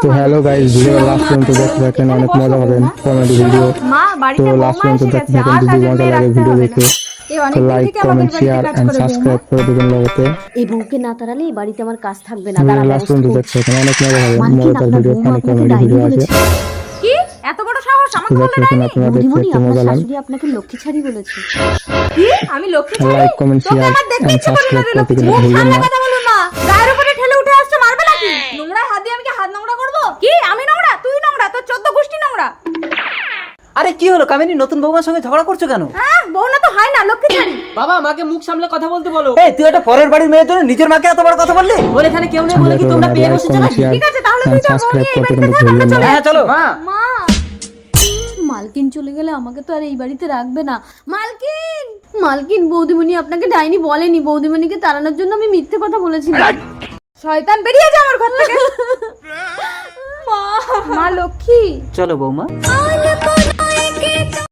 তো hello guys, video last পর্যন্ত দেখতে থাকেন, অনেক মজা হবে কমেডি ভিডিও। তো লাস্ট পর্যন্ত দেখতে থাকেন, যদি মজা লাগে ভিডিও দেখে তো like comment share and subscribe করে দেবেন লগতে। এই বউকে না তাড়ালে এই বাড়িতে আমার কাজ থাকবে না। ভিডিও লাস্ট পর্যন্ত দেখতে থাকেন, অনেক মজা হবে, মজাদার ভিডিও, ফানি কমেডি ভিডিও আছে। কি এত বড় সাহস আমাকে বলে দেখতে থাকেন, আপনারা দেখতে বৌদিমণি, দেখতে আপনার মজা নেন। শাশুড়ি আপনাকে লক্ষ্মী ছাড়ি বলেছে। কি আমি লক্ষ্মী ছাড়ি? লাইক কমেন্ট তোকে শেয়ার আমার দেখতে এন্ড ইচ্ছে করে না সাবস্ক্রাইব রে করতে লক্ষ্মী কিন্তু ছাড়ি। ভুলবেন না। কথা বলো না, গায়ের উপরে ঠেলে উঠে আসছে, মারবে নাকি? নোংরায় হাত দিয়ে আমি কি হাত নোংরা করব? কি আমি নোংরা? তুই নোংরা, তোর 14 গোষ্ঠী নোংরা। আরে কি হলো কামিনী, নতুন বৌমার সঙ্গে ঝগড়া করছো কেন? হ্যাঁ বউ না তো হয় না, লক্ষ্মী ছাড়ি। বাবা মাকে মুখ সামলে কথা বলতে বলো। এই তুই একটা পরের বাড়ির মেয়ের জন্য নিজের মাকে এত বড় কথা বললি? বলে এখানে কেউ নেই বলে কি তোমরা পেয়ে বসেছো নাকি? ঠিক আছে তাহলে তুই তো বউ সাবস্ক্রাইব নিয়ে এই করতে বাড়িতে কিন্তু থাক, আমরা ভুলবেন না। চলে হ্যাঁ চলো মা। মা মালকিন চলে গেলে আমাকে তো আর এই বাড়িতে রাখবে না। মালকিন, মালকিন, বৌদিমণি আপনাকে ডাইনি বলেনি। বৌদিমণিকে তাড়ানোর জন্য আমি মিথ্যে কথা বলেছিলাম। শয়তান বেরিয়ে যা আমার ঘর থেকে। মা লক্ষ্মী চলো বৌমা।